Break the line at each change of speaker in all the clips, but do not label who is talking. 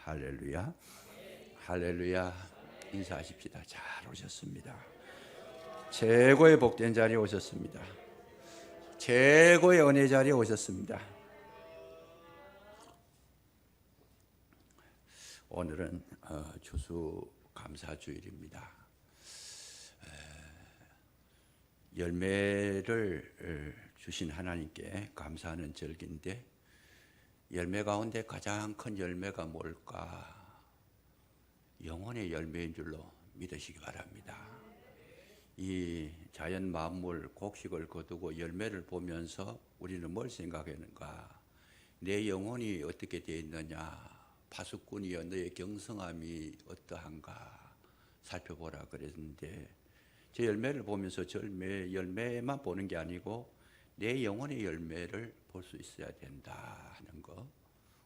할렐루야. 할렐루야. 인사하십시다. 잘 오셨습니다. 최고의 복된 자리에 오셨습니다. 최고의 은혜 자리에 오셨습니다. 오늘은 추수감사주일입니다. 열매를 주신 하나님께 감사하는 절기인데, 열매 가운데 가장 큰 열매가 뭘까? 영혼의 열매인 줄로 믿으시기 바랍니다. 이 자연 만물 곡식을 거두고 열매를 보면서 우리는 뭘 생각하는가? 내 영혼이 어떻게 되어 있느냐? 파수꾼이여 너의 경성함이 어떠한가? 살펴보라 그랬는데, 제 열매를 보면서 열매만 보는 게 아니고 내 영혼의 열매를 볼 수 있어야 된다 하는 거.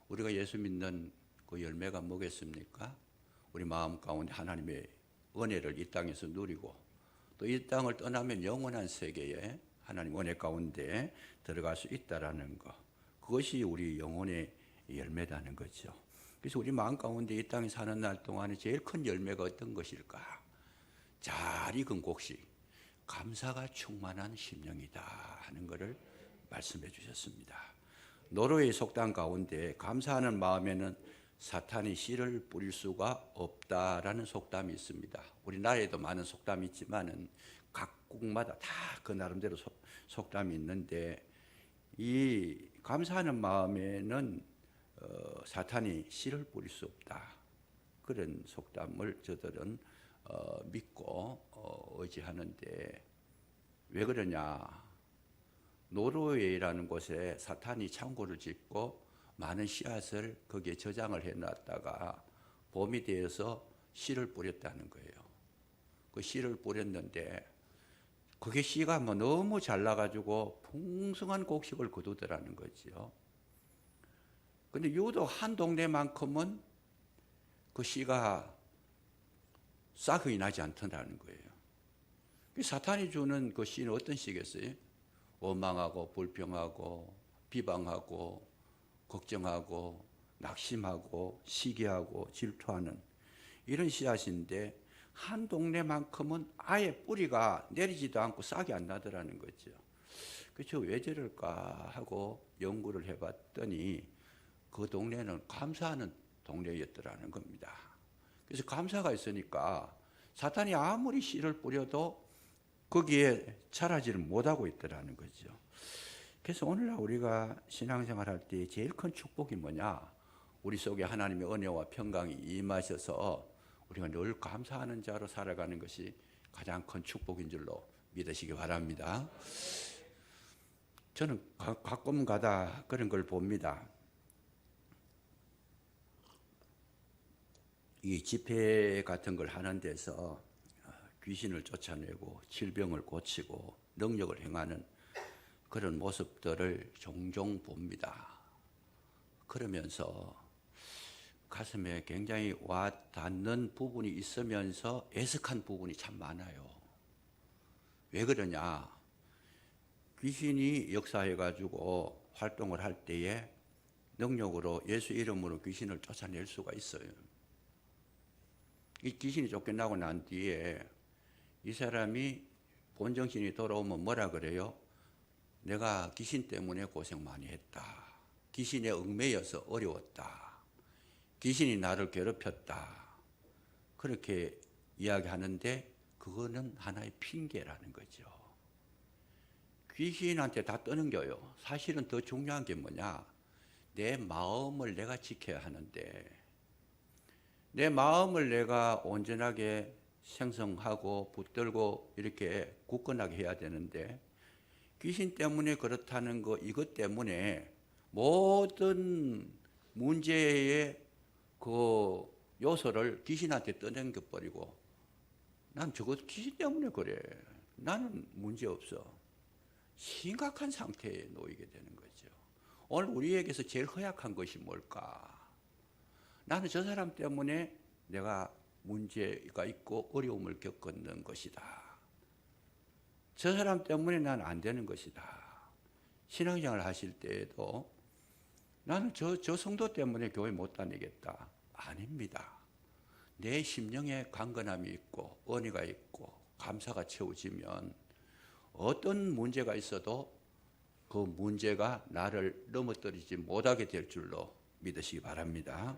우리가 예수 믿는 그 열매가 뭐겠습니까? 우리 마음 가운데 하나님의 은혜를 이 땅에서 누리고, 또 이 땅을 떠나면 영원한 세계에 하나님 은혜 가운데 들어갈 수 있다라는 거. 그것이 우리 영혼의 열매라는 거죠. 그래서 우리 마음 가운데 이 땅에 사는 날 동안에 제일 큰 열매가 어떤 것일까? 잘 익은 곡식, 감사가 충만한 심령이다 하는 것을 말씀해 주셨습니다. 노르웨이 속담 가운데 감사하는 마음에는 사탄이 씨를 뿌릴 수가 없다라는 속담이 있습니다. 우리나라에도 많은 속담이 있지만은 각국마다 다 그 나름대로 속담이 있는데, 이 감사하는 마음에는 사탄이 씨를 뿌릴 수 없다, 그런 속담을 저들은 믿고 의지하는데, 왜 그러냐? 노르웨이라는 곳에 사탄이 창고를 짓고 많은 씨앗을 거기에 저장을 해놨다가 봄이 되어서 씨를 뿌렸다는 거예요. 그 씨를 뿌렸는데 그게 씨가 너무 잘 나가지고 풍성한 곡식을 거두더라는 거죠. 근데 유독 한 동네만큼은 그 씨가 싹이 나지 않더라는 거예요. 사탄이 주는 그 씨는 어떤 씨겠어요? 원망하고 불평하고 비방하고 걱정하고 낙심하고 시기하고 질투하는 이런 씨앗인데, 한 동네만큼은 아예 뿌리가 내리지도 않고 싹이 안 나더라는 거죠. 그래서 왜 저럴까 하고 연구를 해봤더니 그 동네는 감사하는 동네였더라는 겁니다. 그래서 감사가 있으니까 사탄이 아무리 씨를 뿌려도 거기에 자라지를 못하고 있더라는 거죠. 그래서 오늘날 우리가 신앙생활 할 때 제일 큰 축복이 뭐냐? 우리 속에 하나님의 은혜와 평강이 임하셔서 우리가 늘 감사하는 자로 살아가는 것이 가장 큰 축복인 줄로 믿으시기 바랍니다. 저는 가끔 가다 그런 걸 봅니다. 이 집회 같은 걸 하는 데서 귀신을 쫓아내고 질병을 고치고 능력을 행하는 그런 모습들을 종종 봅니다. 그러면서 가슴에 굉장히 와 닿는 부분이 있으면서 애석한 부분이 참 많아요. 왜 그러냐? 귀신이 역사해가지고 활동을 할 때에 능력으로 예수 이름으로 귀신을 쫓아낼 수가 있어요. 이 귀신이 쫓겨나고 난 뒤에 이 사람이 본정신이 돌아오면 뭐라 그래요? 내가 귀신 때문에 고생 많이 했다. 귀신에 얽매여서 어려웠다. 귀신이 나를 괴롭혔다. 그렇게 이야기하는데 그거는 하나의 핑계라는 거죠. 귀신한테 다 떠넘겨요. 사실은 더 중요한 게 뭐냐? 내 마음을 내가 지켜야 하는데, 내 마음을 내가 온전하게 생성하고 붙들고 이렇게 굳건하게 해야 되는데, 귀신 때문에 그렇다는 거, 이것 때문에 모든 문제의 그 요소를 귀신한테 떠넘겨 버리고, 난 저거 귀신 때문에 그래, 나는 문제 없어, 심각한 상태에 놓이게 되는 거죠. 오늘 우리에게서 제일 허약한 것이 뭘까? 나는 저 사람 때문에 내가 문제가 있고 어려움을 겪는 것이다. 저 사람 때문에 난 안 되는 것이다. 신앙생활 하실 때에도 나는 저 성도 때문에 교회 못 다니겠다. 아닙니다. 내 심령에 강건함이 있고 은혜가 있고 감사가 채워지면 어떤 문제가 있어도 그 문제가 나를 넘어뜨리지 못하게 될 줄로 믿으시기 바랍니다.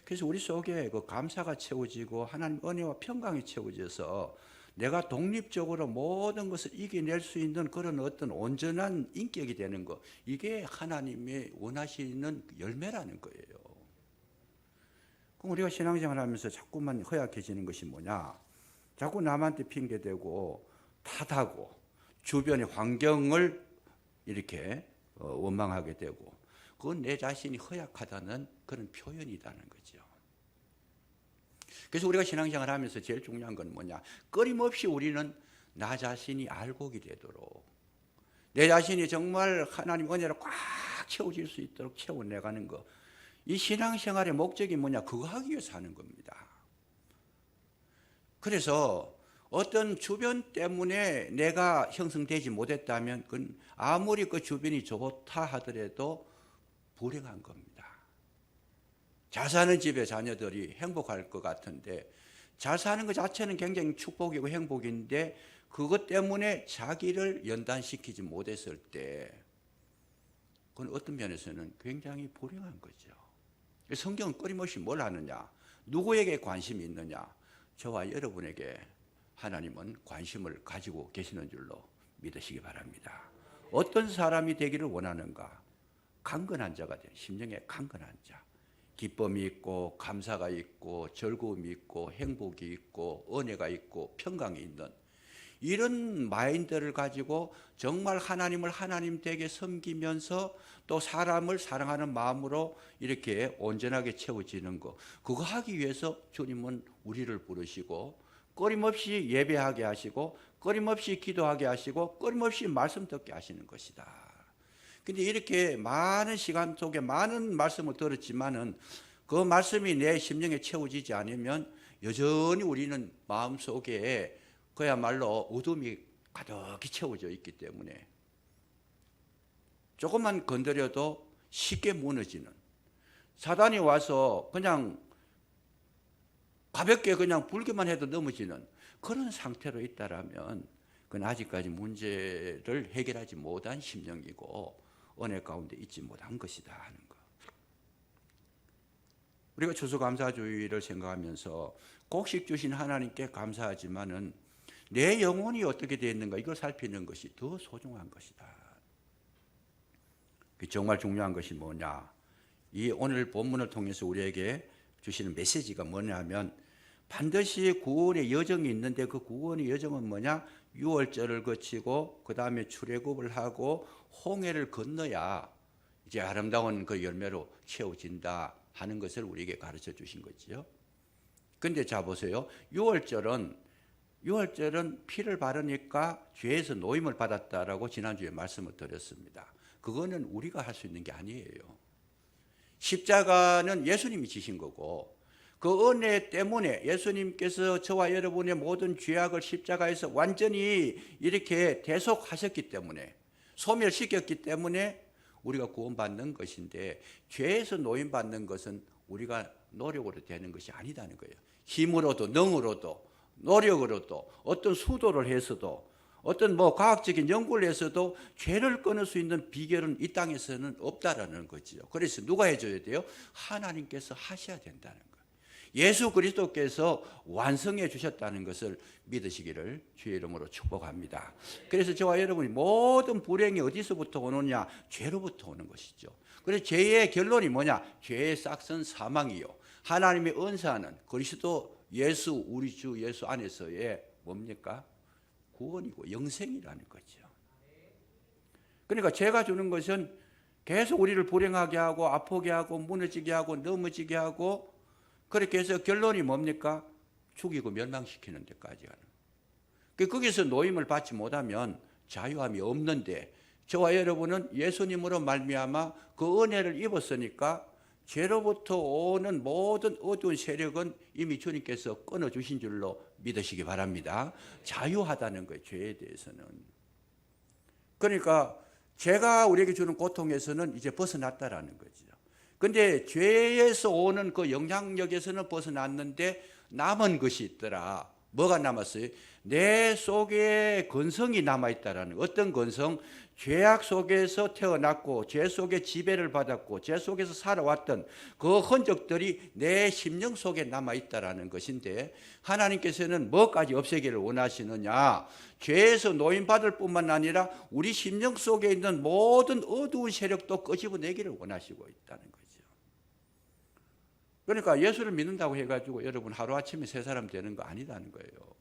그래서 우리 속에 그 감사가 채워지고 하나님 은혜와 평강이 채워져서 내가 독립적으로 모든 것을 이겨낼 수 있는 그런 어떤 온전한 인격이 되는 것, 이게 하나님이 원하시는 열매라는 거예요. 그럼 우리가 신앙생활 하면서 자꾸만 허약해지는 것이 뭐냐? 자꾸 남한테 핑계대고 탓하고 주변의 환경을 이렇게 원망하게 되고, 그건 내 자신이 허약하다는 그런 표현이라는 거죠. 그래서 우리가 신앙생활 하면서 제일 중요한 건 뭐냐? 끊임없이 우리는 나 자신이 알곡이 되도록, 내 자신이 정말 하나님 은혜로 꽉 채워질 수 있도록 채워내가는 거. 이 신앙생활의 목적이 뭐냐? 그거 하기 위해서 하는 겁니다. 그래서 어떤 주변 때문에 내가 형성되지 못했다면 그건 아무리 그 주변이 좋다 하더라도 불행한 겁니다. 잘 사는 집의 자녀들이 행복할 것 같은데, 잘 사는 것 자체는 굉장히 축복이고 행복인데 그것 때문에 자기를 연단시키지 못했을 때 그건 어떤 면에서는 굉장히 불행한 거죠. 성경은 끊임없이 뭘 하느냐? 누구에게 관심이 있느냐? 저와 여러분에게 하나님은 관심을 가지고 계시는 줄로 믿으시기 바랍니다. 어떤 사람이 되기를 원하는가? 강건한 자가 돼. 심령에 강건한 자. 기쁨이 있고 감사가 있고 즐거움이 있고 행복이 있고 은혜가 있고 평강이 있는 이런 마인드를 가지고 정말 하나님을 하나님 되게 섬기면서 또 사람을 사랑하는 마음으로 이렇게 온전하게 채워지는 것, 그거 하기 위해서 주님은 우리를 부르시고 끊임없이 예배하게 하시고 끊임없이 기도하게 하시고 끊임없이 말씀 듣게 하시는 것이다. 근데 이렇게 많은 시간 속에 많은 말씀을 들었지만은 그 말씀이 내 심령에 채워지지 않으면 여전히 우리는 마음속에 그야말로 어둠이 가득히 채워져 있기 때문에 조금만 건드려도 쉽게 무너지는, 사단이 와서 그냥 가볍게 그냥 불기만 해도 넘어지는 그런 상태로 있다라면 그건 아직까지 문제를 해결하지 못한 심령이고 은혜 가운데 있지 못한 것이다 하는 것. 우리가 추수감사주의를 생각하면서 곡식 주신 하나님께 감사하지만은 내 영혼이 어떻게 되어 있는가 이걸 살피는 것이 더 소중한 것이다. 정말 중요한 것이 뭐냐? 이 오늘 본문을 통해서 우리에게 주시는 메시지가 뭐냐면 반드시 구원의 여정이 있는데 그 구원의 여정은 뭐냐? 유월절을 거치고 그 다음에 출애굽을 하고 홍해를 건너야 이제 아름다운 그 열매로 채워진다 하는 것을 우리에게 가르쳐 주신 거지요. 근데 자 보세요. 유월절은 피를 바르니까 죄에서 노임을 받았다라고 지난주에 말씀을 드렸습니다. 그거는 우리가 할 수 있는 게 아니에요. 십자가는 예수님이 지신 거고 그 은혜 때문에 예수님께서 저와 여러분의 모든 죄악을 십자가에서 완전히 이렇게 대속하셨기 때문에, 소멸시켰기 때문에 우리가 구원받는 것인데, 죄에서 노임받는 것은 우리가 노력으로 되는 것이 아니다는 거예요. 힘으로도 능으로도 노력으로도 어떤 수도를 해서도 어떤 과학적인 연구를 해서도 죄를 끊을 수 있는 비결은 이 땅에서는 없다라는 거죠. 그래서 누가 해줘야 돼요? 하나님께서 하셔야 된다는 거예요. 예수 그리스도께서 완성해 주셨다는 것을 믿으시기를 주의 이름으로 축복합니다. 그래서 저와 여러분이 모든 불행이 어디서부터 오느냐? 죄로부터 오는 것이죠. 그래서 죄의 결론이 뭐냐? 죄의 싹은 사망이요, 하나님의 은사는 그리스도 예수, 우리 주 예수 안에서의 뭡니까? 구원이고 영생이라는 거죠. 그러니까 죄가 주는 것은 계속 우리를 불행하게 하고 아프게 하고 무너지게 하고 넘어지게 하고, 그렇게 해서 결론이 뭡니까? 죽이고 멸망시키는 데까지 가는. 거기서 노임을 받지 못하면 자유함이 없는데, 저와 여러분은 예수님으로 말미암아 그 은혜를 입었으니까 죄로부터 오는 모든 어두운 세력은 이미 주님께서 끊어주신 줄로 믿으시기 바랍니다. 자유하다는 거예요, 죄에 대해서는. 그러니까 죄가 우리에게 주는 고통에서는 이제 벗어났다라는 거죠. 근데 죄에서 오는 그 영향력에서는 벗어났는데 남은 것이 있더라. 뭐가 남았어요? 내 속에 근성이 남아있다라는, 어떤 근성? 죄악 속에서 태어났고 죄 속에 지배를 받았고 죄 속에서 살아왔던 그 흔적들이 내 심령 속에 남아있다라는 것인데, 하나님께서는 뭐까지 없애기를 원하시느냐? 죄에서 노인받을 뿐만 아니라 우리 심령 속에 있는 모든 어두운 세력도 끄집어내기를 원하시고 있다는 거죠. 그러니까 예수를 믿는다고 해가지고 여러분 하루아침에 새 사람 되는 거 아니다는 거예요.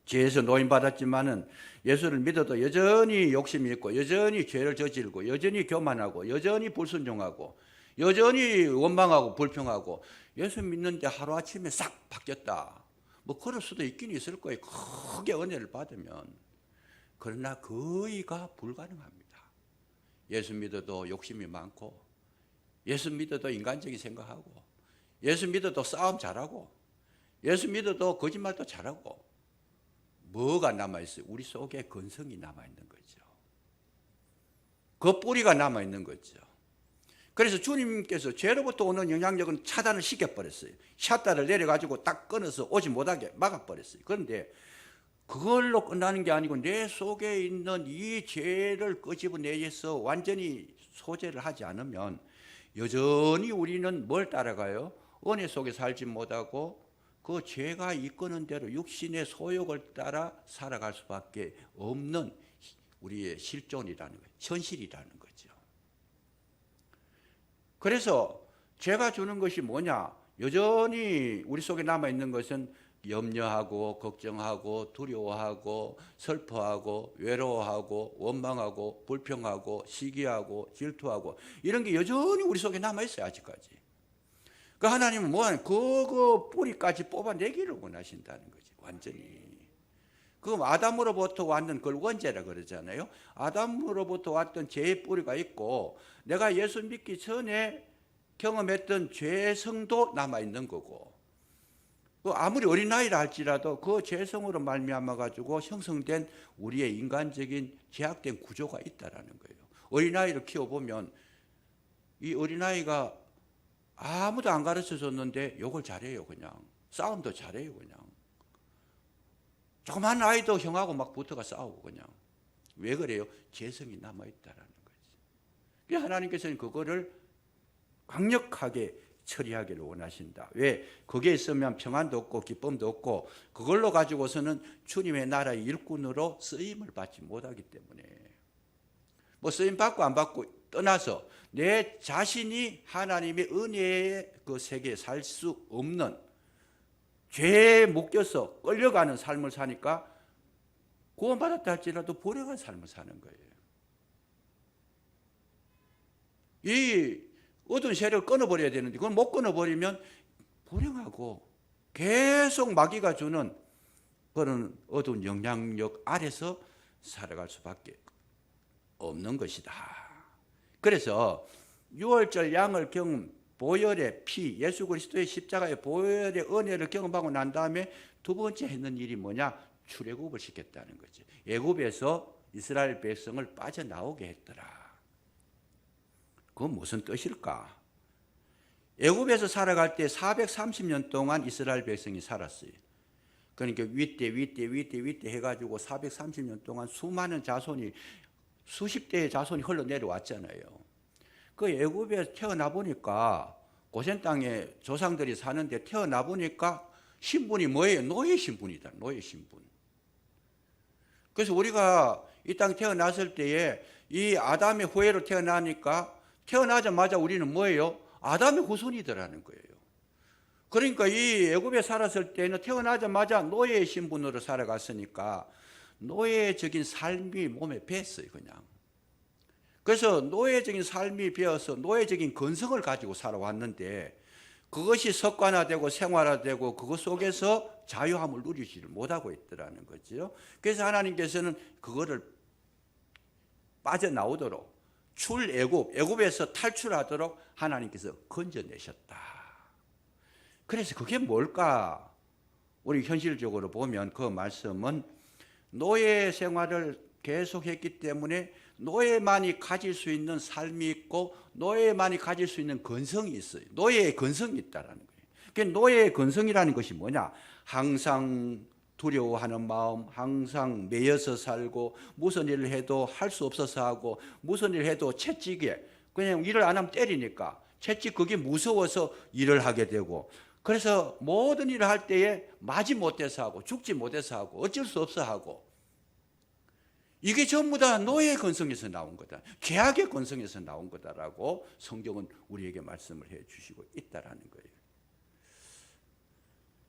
죄에서 노인받았지만은 예수를 믿어도 여전히 욕심이 있고, 여전히 죄를 저질고, 여전히 교만하고, 여전히 불순종하고, 여전히 원망하고 불평하고, 예수 믿는데 하루아침에 싹 바뀌었다. 뭐 그럴 수도 있긴 있을 거예요. 크게 은혜를 받으면. 그러나 거의가 불가능합니다. 예수 믿어도 욕심이 많고, 예수 믿어도 인간적인 생각하고, 예수 믿어도 싸움 잘하고, 예수 믿어도 거짓말도 잘하고, 뭐가 남아있어요? 우리 속에 근성이 남아있는 거죠. 그 뿌리가 남아있는 거죠. 그래서 주님께서 죄로부터 오는 영향력은 차단을 시켜버렸어요. 샷다를 내려가지고 딱 끊어서 오지 못하게 막아버렸어요. 그런데 그걸로 끝나는 게 아니고 내 속에 있는 이 죄를 끄집어내서 완전히 소재를 하지 않으면 여전히 우리는 뭘 따라가요? 은혜 속에 살지 못하고 그 죄가 이끄는 대로 육신의 소욕을 따라 살아갈 수밖에 없는 우리의 실존이라는 거예요. 현실이라는 거죠. 그래서 죄가 주는 것이 뭐냐? 여전히 우리 속에 남아있는 것은 염려하고 걱정하고 두려워하고 슬퍼하고 외로워하고 원망하고 불평하고 시기하고 질투하고 이런 게 여전히 우리 속에 남아있어요. 아직까지. 그 하나님은 뭐하냐? 그 뿌리까지 뽑아내기를 원하신다는 거지. 완전히. 그 아담으로부터 왔는 걸 원죄라 그러잖아요. 아담으로부터 왔던 죄의 뿌리가 있고 내가 예수 믿기 전에 경험했던 죄성도 남아있는 거고, 아무리 어린아이라 할지라도 그 죄성으로 말미암아 가지고 형성된 우리의 인간적인 제약된 구조가 있다라는 거예요. 어린아이를 키워보면 이 어린아이가 아무도 안 가르쳐줬는데 욕을 잘해요. 그냥 싸움도 잘해요. 그냥 조그만 아이도 형하고 막 붙어가 싸우고. 그냥 왜 그래요? 죄성이 남아있다라는 거지. 하나님께서는 그거를 강력하게 처리하기를 원하신다. 왜? 거기에 있으면 평안도 없고 기쁨도 없고 그걸로 가지고서는 주님의 나라의 일꾼으로 쓰임을 받지 못하기 때문에, 뭐 쓰임 받고 안 받고 떠나서 내 자신이 하나님의 은혜의 그 세계에 살 수 없는 죄에 묶여서 끌려가는 삶을 사니까 구원받았다 할지라도 불행한 삶을 사는 거예요. 이 어두운 세력을 끊어버려야 되는데 그걸 못 끊어버리면 불행하고 계속 마귀가 주는 그런 어두운 영향력 아래서 살아갈 수밖에 없는 것이다. 그래서 유월절 양을 경험, 보혈의 피, 예수 그리스도의 십자가의 보혈의 은혜를 경험하고 난 다음에 두 번째 했는 일이 뭐냐? 출애굽을 시켰다는 거죠. 애굽에서 이스라엘 백성을 빠져나오게 했더라. 그건 무슨 뜻일까? 애굽에서 살아갈 때 430년 동안 이스라엘 백성이 살았어요. 그러니까 윗대 해가지고 430년 동안 수많은 자손이, 수십 대의 자손이 흘러내려왔잖아요. 그 애굽에 태어나 보니까 고센 땅에 조상들이 사는데 태어나 보니까 신분이 뭐예요? 노예 신분이다. 노예 신분. 그래서 우리가 이 땅에 태어났을 때에 이 아담의 후예로 태어나니까 태어나자마자 우리는 뭐예요? 아담의 후손이더라는 거예요. 그러니까 이 애굽에 살았을 때는 태어나자마자 노예의 신분으로 살아갔으니까 노예적인 삶이 몸에 뱄어요. 그냥. 그래서 노예적인 삶이 배어서 노예적인 근성을 가지고 살아왔는데 그것이 습관화되고 생활화되고 그것 속에서 자유함을 누리지를 못하고 있더라는 거죠. 그래서 하나님께서는 그거를 빠져나오도록 애굽에서 탈출하도록 하나님께서 건져내셨다. 그래서 그게 뭘까? 우리 현실적으로 보면 그 말씀은 노예 생활을 계속했기 때문에 노예만이 가질 수 있는 삶이 있고 노예만이 가질 수 있는 건성이 있어요. 노예의 건성이 있다라는 거예요. 그러니까 노예의 건성이라는 것이 뭐냐? 항상 두려워하는 마음, 항상 매여서 살고 무슨 일을 해도 할 수 없어서 하고 무슨 일을 해도 채찍에 그냥 일을 안 하면 때리니까 채찍 그게 무서워서 일을 하게 되고 그래서 모든 일을 할 때에 마지 못해서 하고 죽지 못해서 하고 어쩔 수 없어 하고 이게 전부 다 노예의 건성에서 나온 거다. 죄악의 건성에서 나온 거다라고 성경은 우리에게 말씀을 해 주시고 있다라는 거예요.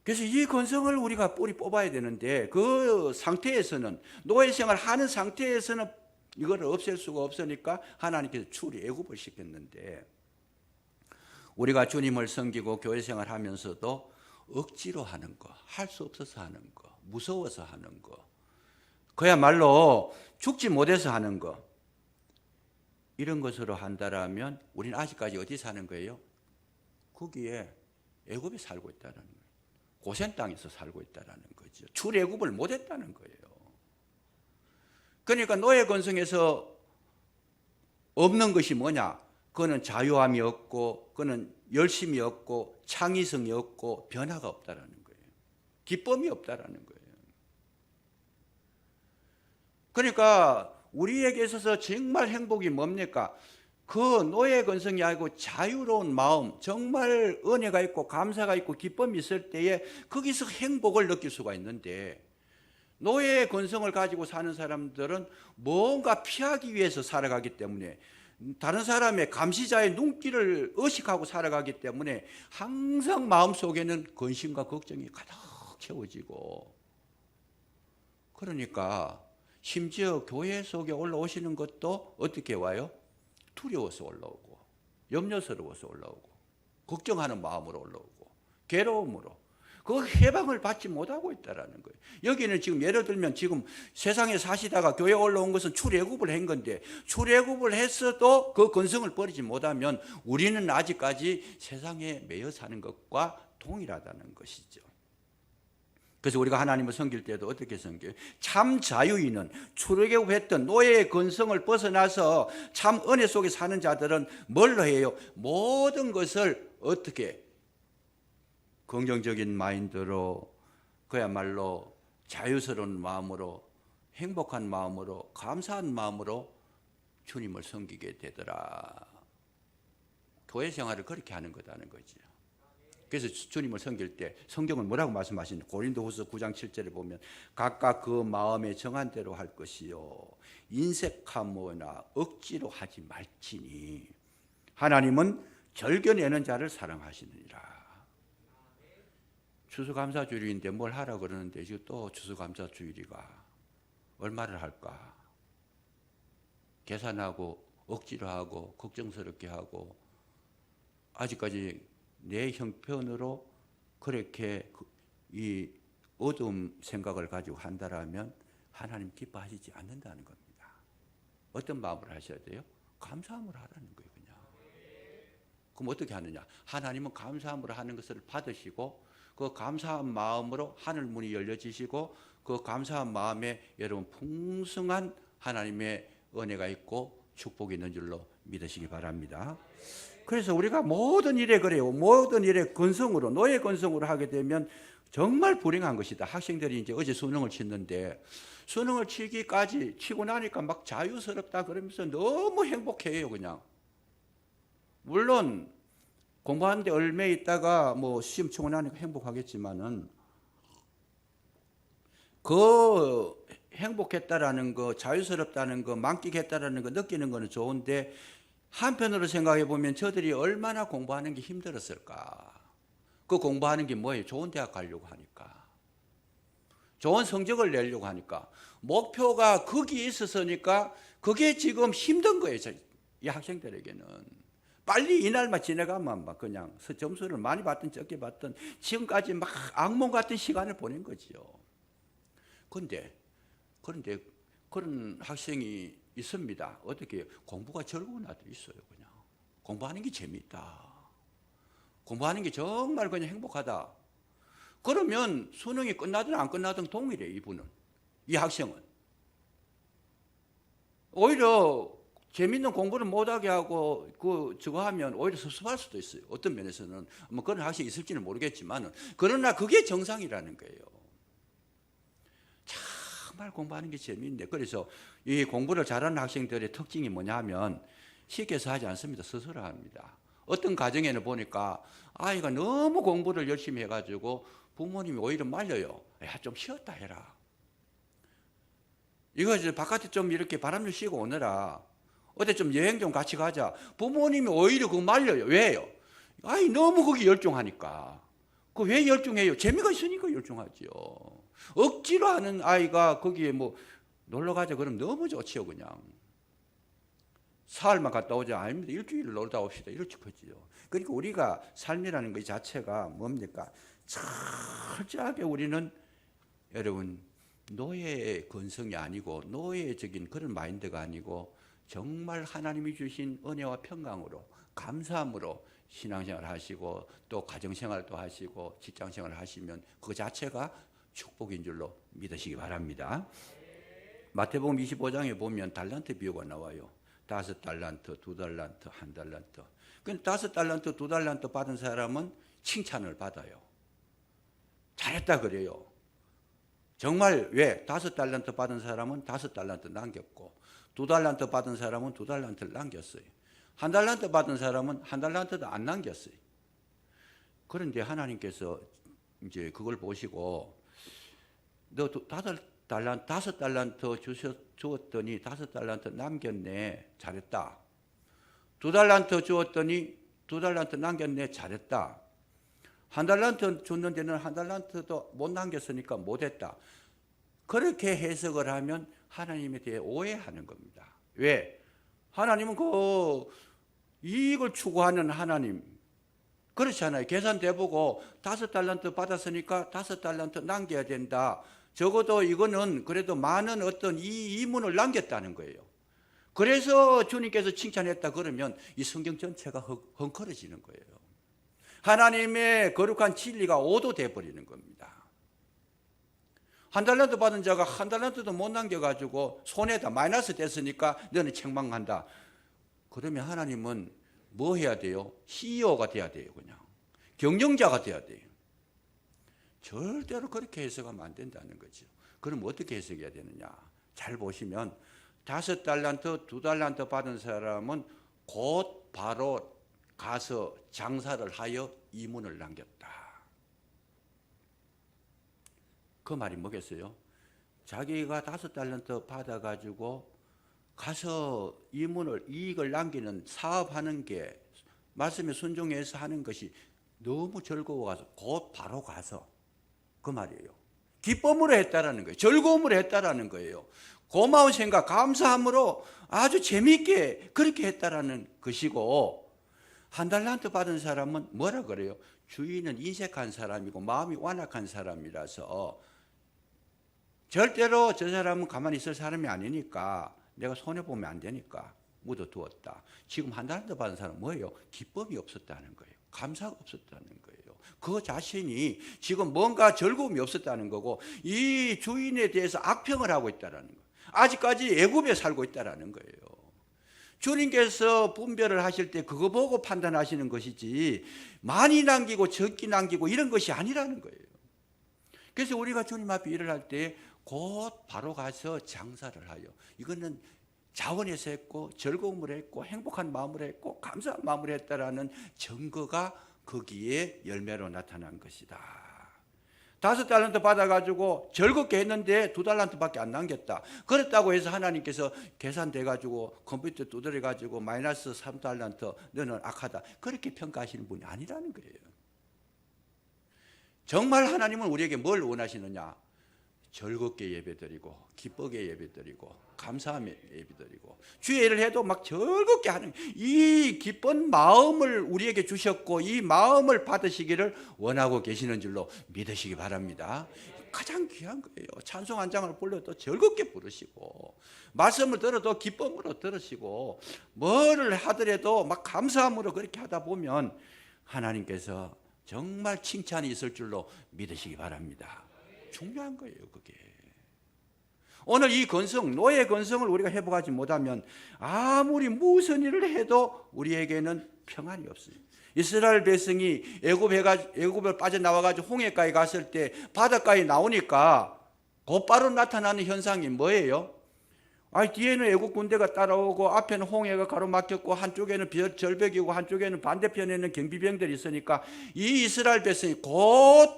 그래서 이 건성을 우리가 뿌리 뽑아야 되는데 그 상태에서는 노예 생활 하는 상태에서는 이걸 없앨 수가 없으니까 하나님께서 출애 애굽을 시켰는데 우리가 주님을 섬기고 교회 생활하면서도 억지로 하는 거, 할 수 없어서 하는 거, 무서워서 하는 거, 그야말로 죽지 못해서 하는 거 이런 것으로 한다라면 우리는 아직까지 어디 사는 거예요? 거기에 애굽에 살고 있다는 거예요. 고센 땅에서 살고 있다는 거죠. 출애굽을 못했다는 거예요. 그러니까 노예 건성에서 없는 것이 뭐냐? 그거는 자유함이 없고 그거는 열심이 없고 창의성이 없고 변화가 없다는 거예요. 기쁨이 없다는 거예요. 그러니까 우리에게 있어서 정말 행복이 뭡니까? 그 노예 건성이 아니고 자유로운 마음, 정말 은혜가 있고 감사가 있고 기쁨이 있을 때에 거기서 행복을 느낄 수가 있는데 노예의 건성을 가지고 사는 사람들은 뭔가 피하기 위해서 살아가기 때문에 다른 사람의 감시자의 눈길을 의식하고 살아가기 때문에 항상 마음속에는 근심과 걱정이 가득 채워지고 그러니까 심지어 교회 속에 올라오시는 것도 어떻게 와요? 두려워서 올라오고 염려스러워서 올라오고 걱정하는 마음으로 올라오고 괴로움으로 그 해방을 받지 못하고 있다는 거예요. 여기는 지금 예를 들면 지금 세상에 사시다가 교회 올라온 것은 출애굽을 한 건데 출애굽을 했어도 그 건성을 버리지 못하면 우리는 아직까지 세상에 매여 사는 것과 동일하다는 것이죠. 그래서 우리가 하나님을 섬길 때도 어떻게 섬겨요? 참 자유인은 출애굽했던 노예의 건성을 벗어나서 참 은혜 속에 사는 자들은 뭘로 해요? 모든 것을 어떻게 긍정적인 마인드로 그야말로 자유스러운 마음으로 행복한 마음으로 감사한 마음으로 주님을 섬기게 되더라. 교회 생활을 그렇게 하는 거다는 거죠. 그래서 주님을 섬길 때 성경은 뭐라고 말씀하시는지 고린도후서 9장 7절에 보면 각각 그 마음에 정한 대로 할 것이요 인색하거나 억지로 하지 말지니 하나님은 절겨내는 자를 사랑하시느니라. 추수감사주일인데 뭘 하라 그러는데 지금 또 추수감사주일이가 얼마를 할까? 계산하고 억지로 하고 걱정스럽게 하고 아직까지 내 형편으로 그렇게 이 어두운 생각을 가지고 한다라면 하나님 기뻐하시지 않는다는 겁니다. 어떤 마음으로 하셔야 돼요? 감사함으로 하라는 거예요. 그냥. 그럼 어떻게 하느냐? 하나님은 감사함으로 하는 것을 받으시고 그 감사한 마음으로 하늘 문이 열려지시고 그 감사한 마음에 여러분 풍성한 하나님의 은혜가 있고 축복이 있는 줄로 믿으시기 바랍니다. 그래서 우리가 모든 일에 그래요. 모든 일에 건성으로 노예 건성으로 하게 되면 정말 불행한 것이다. 학생들이 이제 어제 수능을 치는데 수능을 치기까지 치고 나니까 막 자유스럽다 그러면서 너무 행복해요. 그냥 물론 공부하는데 얼마 있다가 뭐 시험 치고 나니까 행복하겠지만은 그 행복했다라는 거, 자유스럽다는 거, 만끽했다라는 거 느끼는 거는 좋은데 한편으로 생각해 보면 저들이 얼마나 공부하는 게 힘들었을까? 그 공부하는 게 뭐예요? 좋은 대학 가려고 하니까. 좋은 성적을 내려고 하니까. 목표가 거기에 있었으니까 그게 지금 힘든 거예요. 이 학생들에게는. 빨리 이날만 지나가면 막 그냥 점수를 많이 받든 적게 받든 지금까지 막 악몽 같은 시간을 보낸 거지요. 그런데 그런 학생이 있습니다. 어떻게 공부가 즐거운 아들이 있어요. 그냥 공부하는 게 재미있다. 공부하는 게 정말 그냥 행복하다. 그러면 수능이 끝나든 안 끝나든 동일해. 이분은 이 학생은 오히려 재밌는 공부를 못하게 하고 저거 하면 오히려 섭섭할 수도 있어요. 어떤 면에서는 뭐 그런 학생이 있을지는 모르겠지만, 그러나 그게 정상이라는 거예요. 정말 공부하는 게 재미있는데, 그래서 이 공부를 잘하는 학생들의 특징이 뭐냐면 시켜서 하지 않습니다. 스스로 합니다. 어떤 가정에는 보니까 아이가 너무 공부를 열심히 해가지고 부모님이 오히려 말려요. 야, 좀 쉬었다 해라. 이거 이제 바깥에 좀 이렇게 바람 좀 쐬고 오너라. 어디 좀 여행 좀 같이 가자. 부모님이 오히려 그거 말려요. 왜요? 아이 너무 거기 열중하니까. 그 왜 열중해요? 재미가 있으니까 열중하지요. 억지로 하는 아이가 거기에 뭐 놀러 가자 그러면 너무 좋지요, 그냥. 사흘만 갔다 오자. 아닙니다. 일주일 놀다 옵시다. 이렇게 커지요. 그러니까 우리가 삶이라는 것 자체가 뭡니까? 철저하게 우리는 여러분 노예의 근성이 아니고 노예적인 그런 마인드가 아니고 정말 하나님이 주신 은혜와 평강으로 감사함으로 신앙생활을 하시고 또 가정생활도 하시고 직장생활을 하시면 그 자체가 축복인 줄로 믿으시기 바랍니다. 마태복음 25장에 보면 달란트 비유가 나와요. 5달란트, 2달란트, 1달란트. 근데 5달란트, 2달란트 받은 사람은 칭찬을 받아요. 잘했다 그래요. 정말 왜? 5달란트 받은 사람은 5달란트 남겼고 2달란트 받은 사람은 2달란트를 남겼어요. 1달란트 받은 사람은 1달란트도 안 남겼어요. 그런데 하나님께서 이제 그걸 보시고 너 5달란트 주었더니 5달란트 남겼네. 잘했다. 2달란트 주었더니 2달란트 남겼네. 잘했다. 1달란트 줬는데는 1달란트도 못 남겼으니까 못했다. 그렇게 해석을 하면 하나님에 대해 오해하는 겁니다. 왜? 하나님은 그 이익을 추구하는 하나님. 그렇잖아요. 계산돼보고 5달란트 받았으니까 5달란트 남겨야 된다. 적어도 이거는 그래도 많은 어떤 이 이문을 남겼다는 거예요. 그래서 주님께서 칭찬했다 그러면 이 성경 전체가 헝클어지는 거예요. 하나님의 거룩한 진리가 오도돼 버리는 겁니다. 1달란트 받은 자가 1달란트도 못 남겨가지고 손해다 마이너스 됐으니까 너는 책망한다. 그러면 하나님은 뭐 해야 돼요? CEO가 돼야 돼요. 그냥 경영자가 돼야 돼요. 절대로 그렇게 해석하면 안 된다는 거죠. 그럼 어떻게 해석해야 되느냐? 잘 보시면 5달란트, 2달란트 받은 사람은 곧 바로 가서 장사를 하여 이문을 남겼다. 그 말이 뭐겠어요? 자기가 5달란트 받아가지고 가서 이익을 남기는 사업하는 게 말씀에 순종해서 하는 것이 너무 즐거워서 곧 바로 가서 그 말이에요. 기쁨으로 했다라는 거예요. 즐거움으로 했다라는 거예요. 고마운 생각, 감사함으로 아주 재미있게 그렇게 했다라는 것이고 1달란트 받은 사람은 뭐라 그래요? 주인은 인색한 사람이고 마음이 완악한 사람이라서 절대로 저 사람은 가만히 있을 사람이 아니니까 내가 손해보면 안 되니까 묻어두었다. 지금 1달란트 받은 사람은 뭐예요? 기쁨이 없었다는 거예요. 감사가 없었다는 거예요. 그 자신이 지금 뭔가 즐거움이 없었다는 거고 이 주인에 대해서 악평을 하고 있다는 거예요. 아직까지 애굽에 살고 있다는 거예요. 주님께서 분별을 하실 때 그거 보고 판단하시는 것이지 많이 남기고 적게 남기고 이런 것이 아니라는 거예요. 그래서 우리가 주님 앞에 일을 할 때 곧 바로 가서 장사를 하여 이거는 자원에서 했고 즐거움으로 했고 행복한 마음으로 했고 감사한 마음으로 했다라는 증거가 거기에 열매로 나타난 것이다. 5달란트 받아가지고 즐겁게 했는데 2달란트밖에 안 남겼다. 그렇다고 해서 하나님께서 계산돼가지고 컴퓨터 두드려가지고 마이너스 3달란트 너는 악하다. 그렇게 평가하시는 분이 아니라는 거예요. 정말 하나님은 우리에게 뭘 원하시느냐? 즐겁게 예배드리고 기쁘게 예배드리고 감사하며 예배드리고 주의 일을 해도 막 즐겁게 하는 이 기쁜 마음을 우리에게 주셨고 이 마음을 받으시기를 원하고 계시는 줄로 믿으시기 바랍니다. 가장 귀한 거예요. 찬송 한 장을 불러도 즐겁게 부르시고 말씀을 들어도 기쁨으로 들으시고 뭐를 하더라도 막 감사함으로 그렇게 하다 보면 하나님께서 정말 칭찬이 있을 줄로 믿으시기 바랍니다. 중요한 거예요, 그게. 오늘 이 건성, 노예 건성을 우리가 회복하지 못하면 아무리 무슨 일을 해도 우리에게는 평안이 없어요. 이스라엘 백성이 애굽을 빠져나와가지고 홍해가에 갔을 때 바닷가에 나오니까 곧바로 나타나는 현상이 뭐예요? 뒤에는 애국 군대가 따라오고 앞에는 홍해가 가로막혔고 한쪽에는 절벽이고 한쪽에는 반대편에는 경비병들이 있으니까 이 이스라엘 백성이 곧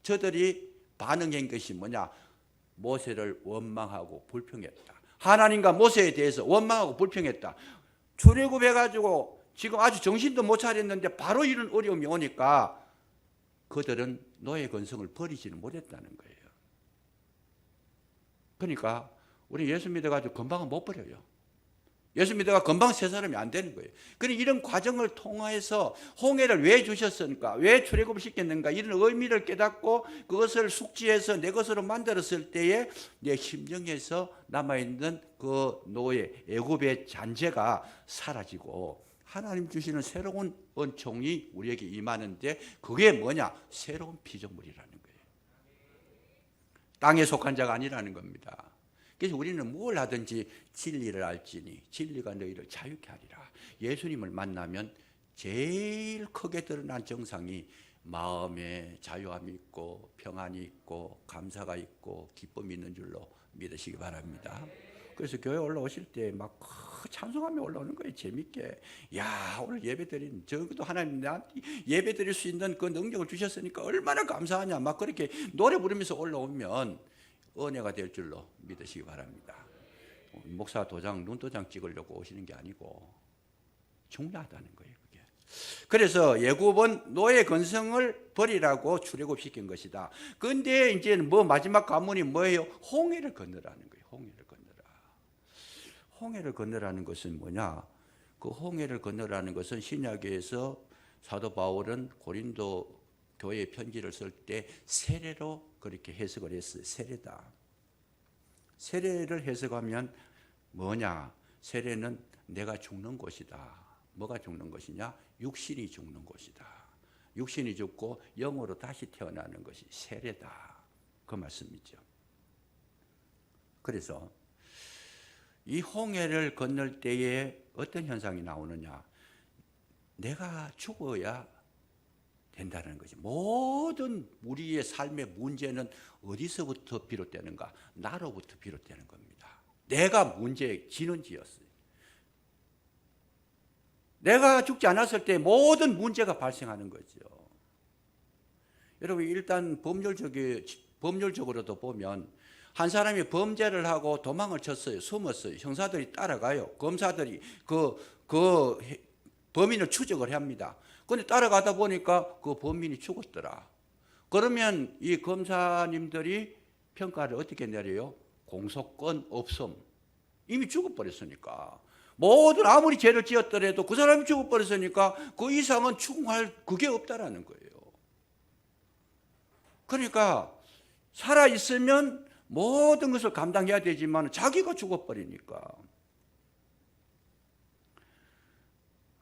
저들이 반응한 것이 뭐냐? 모세를 원망하고 불평했다. 하나님과 모세에 대해서 원망하고 불평했다. 출애굽해가지고 지금 아주 정신도 못 차렸는데 바로 이런 어려움이 오니까 그들은 노예 건성을 버리지는 못했다는 거예요. 그러니까 우리 예수 믿어가지고 금방은 못 버려요. 예수 믿어가 금방 새 사람이 안 되는 거예요. 그러니 이런 과정을 통해서 홍해를 왜 주셨습니까? 왜 출애굽을 시켰는가? 이런 의미를 깨닫고 그것을 숙지해서 내 것으로 만들었을 때에 내 심령에서 남아있는 그 노예, 애굽의 잔재가 사라지고 하나님 주시는 새로운 은총이 우리에게 임하는데 그게 뭐냐? 새로운 피조물이라는 거예요. 땅에 속한 자가 아니라는 겁니다. 그래서 우리는 뭘 하든지 진리를 알지니 진리가 너희를 자유케 하리라. 예수님을 만나면 제일 크게 드러난 정상이 마음에 자유함이 있고 평안이 있고 감사가 있고 기쁨이 있는 줄로 믿으시기 바랍니다. 그래서 교회 올라오실 때 막 찬송하며 올라오는 거예요. 재밌게. 야, 오늘 예배 드린 적어도 하나님 나한테 예배 드릴 수 있는 그 능력을 주셨으니까 얼마나 감사하냐. 막 그렇게 노래 부르면서 올라오면 은혜가 될 줄로 믿으시기 바랍니다. 목사 도장, 눈도장 찍으려고 오시는 게 아니고 중요하다는 거예요. 그게. 그래서 애굽은 노예 건성을 버리라고 출애굽시킨 것이다. 그런데 이제 뭐 마지막 관문이 뭐예요? 홍해를 건너라는 거예요. 홍해를 건너라. 홍해를 건너라는 것은 뭐냐? 그 홍해를 건너라는 것은 신약에서 사도 바울은 고린도 교회에 편지를 쓸 때 세례로 그렇게 해석을 했어요. 세례다. 세례를 해석하면 뭐냐? 세례는 내가 죽는 곳이다. 뭐가 죽는 것이냐? 육신이 죽는 곳이다. 육신이 죽고 영으로 다시 태어나는 것이 세례다. 그 말씀이죠. 그래서 이 홍해를 건널 때에 어떤 현상이 나오느냐? 내가 죽어야 된다는 거지. 모든 우리의 삶의 문제는 어디서부터 비롯되는가? 나로부터 비롯되는 겁니다. 내가 문제의 진원지였어요. 내가 죽지 않았을 때 모든 문제가 발생하는 거죠. 여러분 일단 법률적으로도 보면 한 사람이 범죄를 하고 도망을 쳤어요. 숨었어요. 형사들이 따라가요. 검사들이 그 범인을 추적을 합니다. 그런데 따라가다 보니까 그 범인이 죽었더라. 그러면 이 검사님들이 평가를 어떻게 내려요? 공소권 없음. 이미 죽어버렸으니까. 모든 아무리 죄를 지었더라도 그 사람이 죽어버렸으니까 그 이상은 추궁할 그게 없다라는 거예요. 그러니까 살아있으면 모든 것을 감당해야 되지만 자기가 죽어버리니까.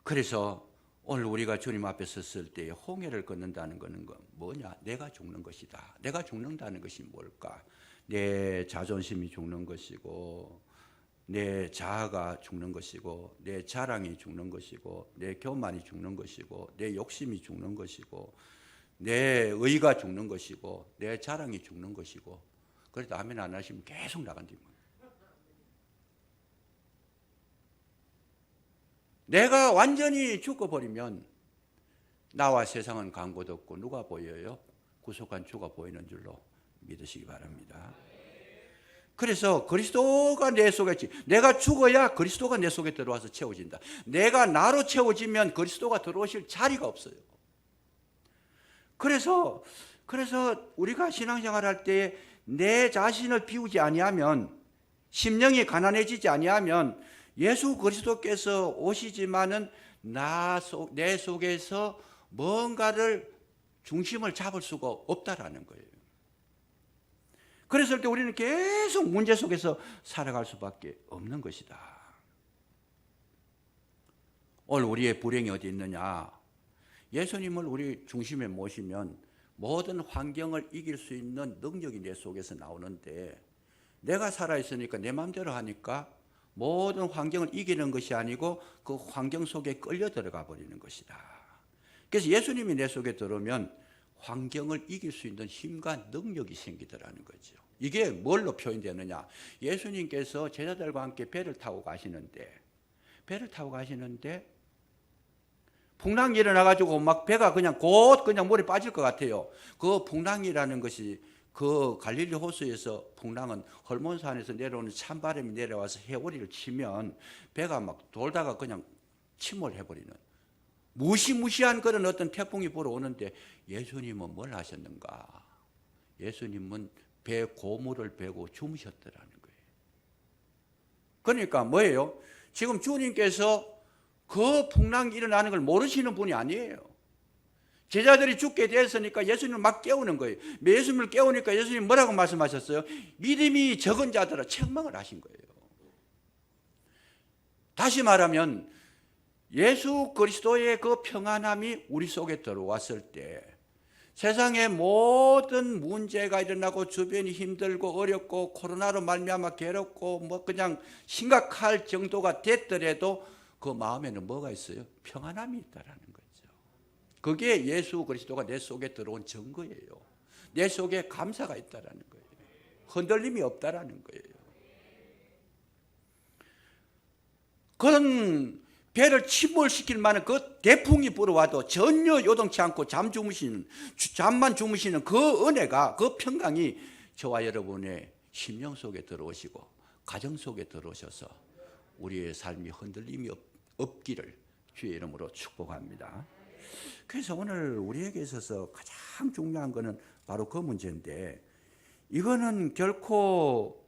그래서 오늘 우리가 주님 앞에 섰을 때 홍해를 건넌다는 것은 뭐냐? 내가 죽는 것이다. 내가 죽는다는 것이 뭘까? 내 자존심이 죽는 것이고 내 자아가 죽는 것이고 내 자랑이 죽는 것이고 내 교만이 죽는 것이고 내 욕심이 죽는 것이고 내 의가 죽는 것이고 내 자랑이 죽는 것이고 그래도 아멘 안 하시면 계속 나간다는 거예요. 내가 완전히 죽어버리면 나와 세상은 간 곳 없고 누가 보여요? 구속한 주가 보이는 줄로 믿으시기 바랍니다. 그래서 그리스도가 내 속에 내가 죽어야 그리스도가 내 속에 들어와서 채워진다. 내가 나로 채워지면 그리스도가 들어오실 자리가 없어요. 그래서 우리가 신앙생활 할 때 내 자신을 비우지 아니하면 심령이 가난해지지 아니하면 예수 그리스도께서 오시지만은 내 속에서 뭔가를 중심을 잡을 수가 없다라는 거예요. 그랬을 때 우리는 계속 문제 속에서 살아갈 수밖에 없는 것이다. 오늘 우리의 불행이 어디 있느냐? 예수님을 우리 중심에 모시면 모든 환경을 이길 수 있는 능력이 내 속에서 나오는데 내가 살아있으니까 내 마음대로 하니까 모든 환경을 이기는 것이 아니고 그 환경 속에 끌려 들어가 버리는 것이다. 그래서 예수님이 내 속에 들어오면 환경을 이길 수 있는 힘과 능력이 생기더라는 거죠. 이게 뭘로 표현되느냐? 예수님께서 제자들과 함께 배를 타고 가시는데 풍랑이 일어나가지고 막 배가 그냥 곧 그냥 물에 빠질 것 같아요. 그 풍랑이라는 것이 그 갈릴리 호수에서 풍랑은 헐몬산에서 내려오는 찬바람이 내려와서 해오리를 치면 배가 막 돌다가 그냥 침몰해버리는 무시무시한 그런 어떤 태풍이 불어오는데 예수님은 뭘 하셨는가? 예수님은 배 고무를 베고 주무셨더라는 거예요. 그러니까 뭐예요? 지금 주님께서 그 풍랑이 일어나는 걸 모르시는 분이 아니에요. 제자들이 죽게 되었으니까 예수님을 막 깨우는 거예요. 예수님을 깨우니까 예수님 뭐라고 말씀하셨어요? 믿음이 적은 자들아 책망을 하신 거예요. 다시 말하면 예수 그리스도의 그 평안함이 우리 속에 들어왔을 때 세상의 모든 문제가 일어나고 주변이 힘들고 어렵고 코로나로 말미암아 괴롭고 뭐 그냥 심각할 정도가 됐더라도 그 마음에는 뭐가 있어요? 평안함이 있다라는 거죠. 그게 예수 그리스도가 내 속에 들어온 증거예요. 내 속에 감사가 있다라는 거예요. 흔들림이 없다라는 거예요. 그런 배를 침몰시킬 만한 그 대풍이 불어와도 전혀 요동치 않고 잠만 주무시는 그 은혜가, 그 평강이 저와 여러분의 심령 속에 들어오시고 가정 속에 들어오셔서 우리의 삶이 흔들림이 없기를 주의 이름으로 축복합니다. 그래서 오늘 우리에게 있어서 가장 중요한 것은 바로 그 문제인데, 이거는 결코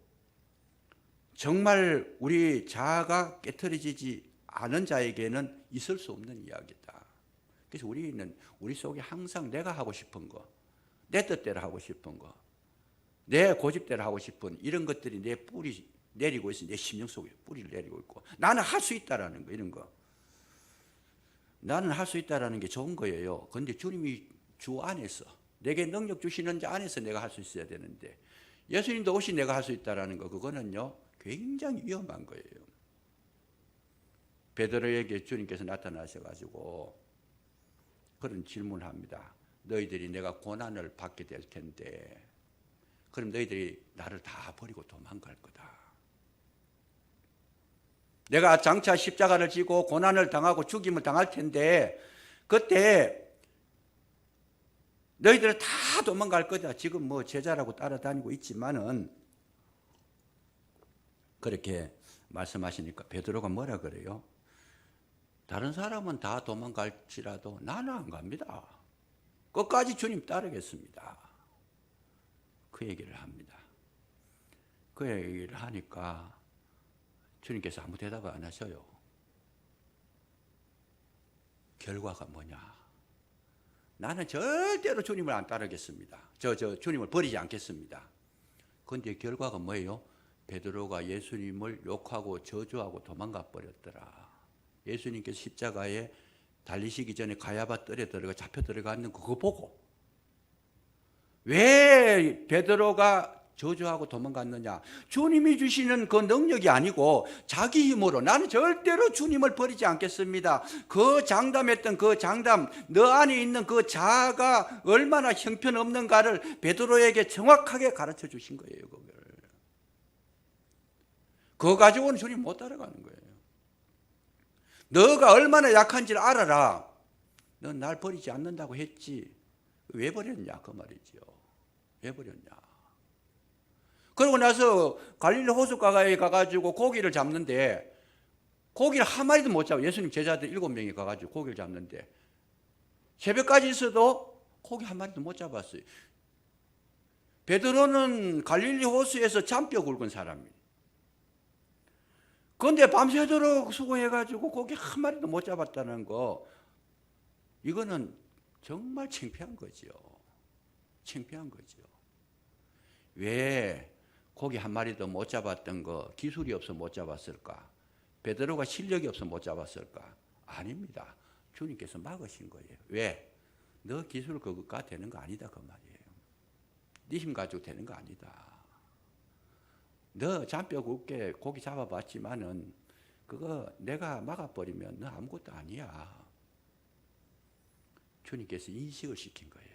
정말 우리 자아가 깨트려지지 않은 자에게는 있을 수 없는 이야기다. 그래서 우리는 우리 속에 항상 내가 하고 싶은 거, 내 뜻대로 하고 싶은 거, 내 고집대로 하고 싶은 이런 것들이 내 뿌리 내리고 있어. 내 심령 속에 뿌리를 내리고 있고, 나는 할 수 있다라는 거, 이런 거. 나는 할 수 있다라는 게 좋은 거예요. 그런데 주님이 주 안에서, 내게 능력 주시는 자 안에서 내가 할 수 있어야 되는데, 예수님도 없이 내가 할 수 있다라는 거, 그거는요 굉장히 위험한 거예요. 베드로에게 주님께서 나타나셔가지고 그런 질문을 합니다. 너희들이 내가 고난을 받게 될 텐데 그럼 너희들이 나를 다 버리고 도망갈 거다. 내가 장차 십자가를 지고 고난을 당하고 죽임을 당할 텐데 그때 너희들은 다 도망갈 거다. 지금 뭐 제자라고 따라다니고 있지만은 그렇게 말씀하시니까 베드로가 뭐라 그래요? 다른 사람은 다 도망갈지라도 나는 안 갑니다. 끝까지 주님 따르겠습니다. 그 얘기를 합니다. 그 얘기를 하니까 주님께서 아무 대답을 안 하셔요. 결과가 뭐냐? 나는 절대로 주님을 안 따르겠습니다. 주님을 버리지 않겠습니다. 그런데 결과가 뭐예요? 베드로가 예수님을 욕하고 저주하고 도망가 버렸더라. 예수님께서 십자가에 달리시기 전에 가야바 뜰에 들어가 잡혀 들어가는 그거 보고 왜 베드로가 저주하고 도망갔느냐? 주님이 주시는 그 능력이 아니고 자기 힘으로 나는 절대로 주님을 버리지 않겠습니다. 그 장담했던 그 장담, 너 안에 있는 그 자아가 얼마나 형편없는가를 베드로에게 정확하게 가르쳐 주신 거예요. 그거 가지고는 주님 못 따라가는 거예요. 너가 얼마나 약한지를 알아라. 넌 날 버리지 않는다고 했지. 왜 버렸냐 그 말이죠. 왜 버렸냐. 그러고 나서 갈릴리 호숫가에 가가지고 고기를 잡는데 고기를 한 마리도 못 잡아. 예수님 제자들 7명이 가가지고 고기를 잡는데 새벽까지 있어도 고기 한 마리도 못 잡았어요. 베드로는 갈릴리 호수에서 잔뼈 굵은 사람이에요. 그런데 밤새도록 수고해가지고 고기 한 마리도 못 잡았다는 거, 이거는 정말 창피한 거죠. 창피한 거죠. 왜 고기 한 마리도 못 잡았던 거 기술이 없어 못 잡았을까? 베드로가 실력이 없어 못 잡았을까? 아닙니다. 주님께서 막으신 거예요. 왜? 너 기술 그것가 되는 거 아니다 그 말이에요. 네 힘 가지고 되는 거 아니다. 너 잔뼈 굵게 고기 잡아봤지만은 그거 내가 막아버리면 너 아무것도 아니야. 주님께서 인식을 시킨 거예요.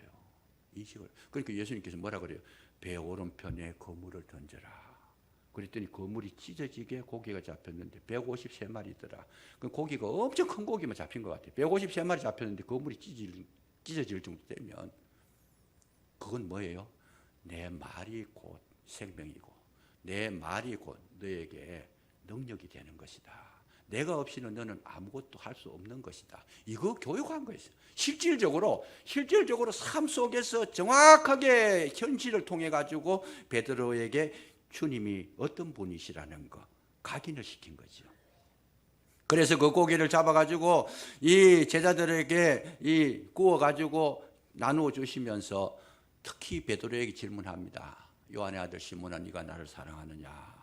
인식을. 그러니까 예수님께서 뭐라 그래요? 배 오른편에 거물을 던져라. 그랬더니 거물이 찢어지게 고기가 잡혔는데 153마리더라. 그 고기가 엄청 큰 고기만 잡힌 것 같아요. 153마리 잡혔는데 거물이 찢어질 정도 되면 그건 뭐예요? 내 말이 곧 생명이고 내 말이 곧 너에게 능력이 되는 것이다. 내가 없이는 너는 아무것도 할 수 없는 것이다. 이거 교육한 거예요. 실질적으로 삶 속에서 정확하게 현실을 통해 가지고 베드로에게 주님이 어떤 분이시라는 거 각인을 시킨 거죠. 그래서 그 고기를 잡아가지고 이 제자들에게 구워가지고 나누어 주시면서 특히 베드로에게 질문합니다. 요한의 아들 시몬아, 네가 나를 사랑하느냐?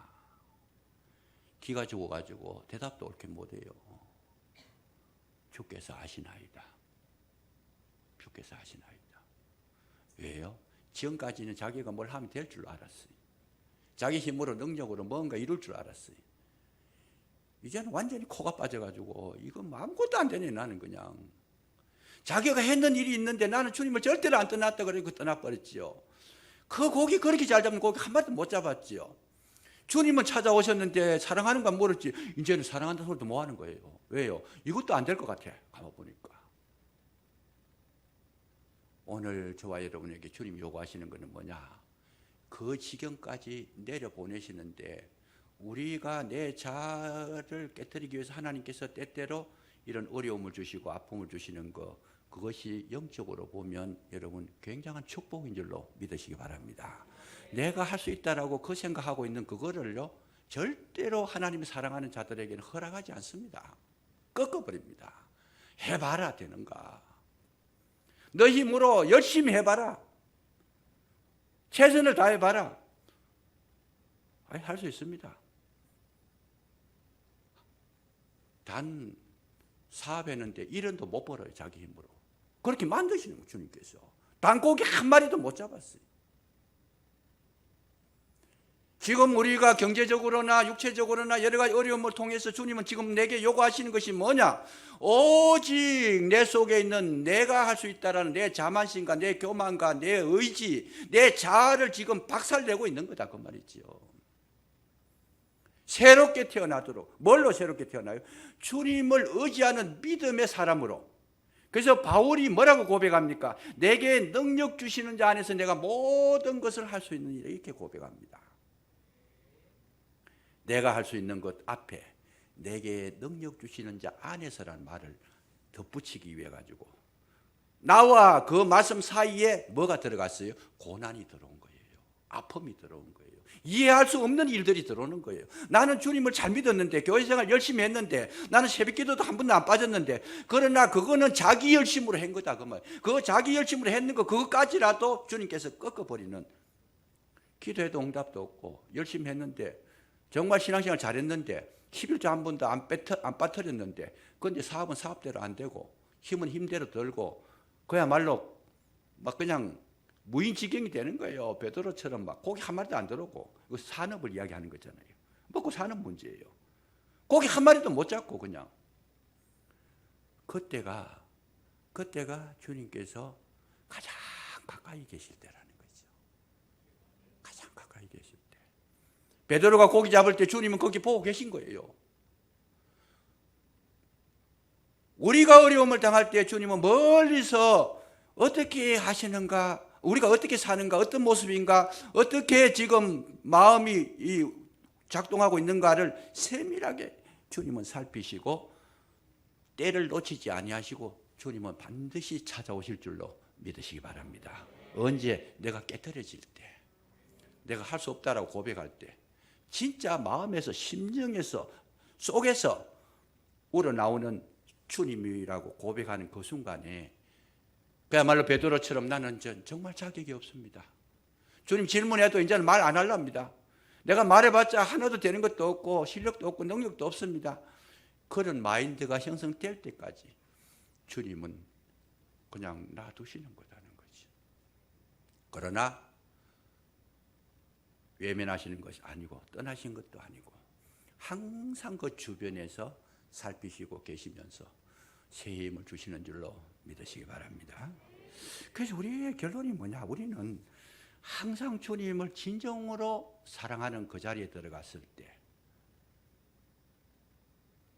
기가 죽어가지고 대답도 옳게 못해요. 주께서 아시나이다. 주께서 아시나이다. 왜요? 지금까지는 자기가 뭘 하면 될 줄 알았어요. 자기 힘으로 능력으로 뭔가 이룰 줄 알았어요. 이제는 완전히 코가 빠져가지고 이건 아무것도 안 되네. 나는 그냥 자기가 했는 일이 있는데 나는 주님을 절대로 안 떠났다 그러고 떠나버렸지요. 그 고기 그렇게 잘 잡는 고기 한 마리도 못 잡았지요. 주님은 찾아오셨는데 사랑하는 건 모르지. 이제는 사랑한다는 소리도 뭐 하는 거예요. 왜요? 이것도 안 될 것 같아. 가만보니까. 오늘 저와 여러분에게 주님이 요구하시는 것은 뭐냐? 그 지경까지 내려보내시는데 우리가 내 자아를 깨뜨리기 위해서 하나님께서 때때로 이런 어려움을 주시고 아픔을 주시는 것, 그것이 영적으로 보면 여러분 굉장한 축복인 줄로 믿으시기 바랍니다. 내가 할 수 있다라고 그 생각하고 있는 그거를요 절대로 하나님이 사랑하는 자들에게는 허락하지 않습니다. 꺾어버립니다. 해봐라 되는가? 너 힘으로 열심히 해봐라. 최선을 다해봐라. 할 수 있습니다. 단 사업했는데 1원도 못 벌어요. 자기 힘으로. 그렇게 만드시는 거예요. 주님께서. 단고기 한 마리도 못 잡았어요. 지금 우리가 경제적으로나 육체적으로나 여러 가지 어려움을 통해서 주님은 지금 내게 요구하시는 것이 뭐냐? 오직 내 속에 있는 내가 할 수 있다라는 내 자만심과 내 교만과 내 의지, 내 자아를 지금 박살내고 있는 거다 그 말이지요. 새롭게 태어나도록. 뭘로 새롭게 태어나요? 주님을 의지하는 믿음의 사람으로. 그래서 바울이 뭐라고 고백합니까? 내게 능력 주시는 자 안에서 내가 모든 것을 할 수 있는 일, 이렇게 고백합니다. 내가 할 수 있는 것 앞에 내게 능력 주시는 자 안에서라는 말을 덧붙이기 위해 가지고 나와 그 말씀 사이에 뭐가 들어갔어요? 고난이 들어온 거예요. 아픔이 들어온 거예요. 이해할 수 없는 일들이 들어오는 거예요. 나는 주님을 잘 믿었는데 교회 생활 열심히 했는데 나는 새벽기도도 한 번도 안 빠졌는데 그러나 그거는 자기 열심으로 한 거다 그 말. 그 자기 열심으로 했는 거 그것까지라도 주님께서 꺾어버리는. 기도해도 응답도 없고 열심히 했는데 정말 신앙생활 잘했는데 11조 한 번도 안 빠뜨렸는데 그런데 사업은 사업대로 안 되고 힘은 힘대로 들고 그야말로 막 그냥 무인지경이 되는 거예요. 베드로처럼 막 고기 한 마리도 안 들어오고. 이거 산업을 이야기하는 거잖아요. 먹고 사는 문제예요. 고기 한 마리도 못 잡고 그냥. 그때가 주님께서 가장 가까이 계실 때라는 거죠. 가장 가까이 계실 때. 베드로가 고기 잡을 때 주님은 거기 보고 계신 거예요. 우리가 어려움을 당할 때 주님은 멀리서 어떻게 하시는가, 우리가 어떻게 사는가, 어떤 모습인가, 어떻게 지금 마음이 작동하고 있는가를 세밀하게 주님은 살피시고 때를 놓치지 아니하시고 주님은 반드시 찾아오실 줄로 믿으시기 바랍니다. 언제? 내가 깨트려질 때, 내가 할 수 없다라고 고백할 때, 진짜 마음에서 심령에서 속에서 우러나오는 주님이라고 고백하는 그 순간에 그야말로 베드로처럼 나는 정말 자격이 없습니다. 주님 질문해도 이제는 말 안 하랍니다. 내가 말해봤자 하나도 되는 것도 없고 실력도 없고 능력도 없습니다. 그런 마인드가 형성될 때까지 주님은 그냥 놔두시는 거라는 거죠. 그러나 외면하시는 것이 아니고 떠나신 것도 아니고 항상 그 주변에서 살피시고 계시면서 새 힘을 주시는 줄로 믿으시기 바랍니다. 그래서 우리의 결론이 뭐냐? 우리는 항상 주님을 진정으로 사랑하는 그 자리에 들어갔을 때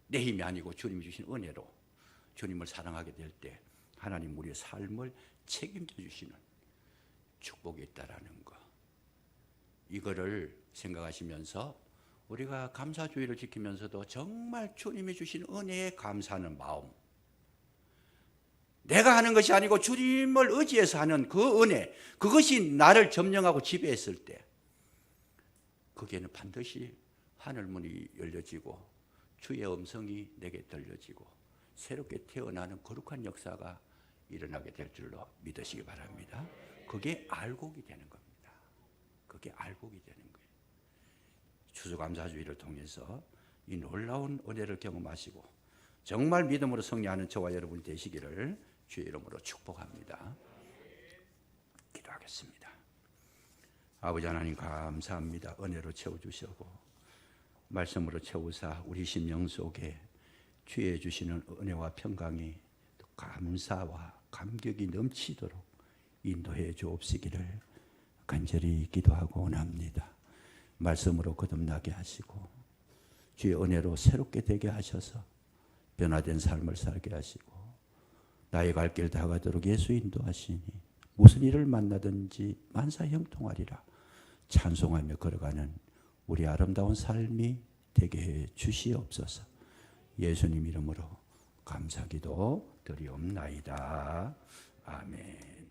내 힘이 아니고 주님이 주신 은혜로 주님을 사랑하게 될 때 하나님 우리의 삶을 책임져 주시는 축복이 있다라는 거, 이거를 생각하시면서 우리가 감사주의를 지키면서도 정말 주님이 주신 은혜에 감사하는 마음, 내가 하는 것이 아니고 주님을 의지해서 하는 그 은혜, 그것이 나를 점령하고 지배했을 때 거기에는 반드시 하늘문이 열려지고 주의 음성이 내게 들려지고 새롭게 태어나는 거룩한 역사가 일어나게 될 줄로 믿으시기 바랍니다. 그게 알곡이 되는 겁니다. 그게 알곡이 되는 거예요. 추수감사주의를 통해서 이 놀라운 은혜를 경험하시고 정말 믿음으로 승리하는 저와 여러분이 되시기를 주의 이름으로 축복합니다. 기도하겠습니다. 아버지 하나님 감사합니다. 은혜로 채워주시고 말씀으로 채우사 우리 심령 속에 주의 주시는 은혜와 평강이 감사와 감격이 넘치도록 인도해 주옵시기를 간절히 기도하고 원합니다. 말씀으로 거듭나게 하시고 주의 은혜로 새롭게 되게 하셔서 변화된 삶을 살게 하시고 나의 갈 길 다가도록 예수 인도하시니 무슨 일을 만나든지 만사형통하리라 찬송하며 걸어가는 우리 아름다운 삶이 되게 해 주시옵소서. 예수님 이름으로 감사기도 드리옵나이다. 아멘.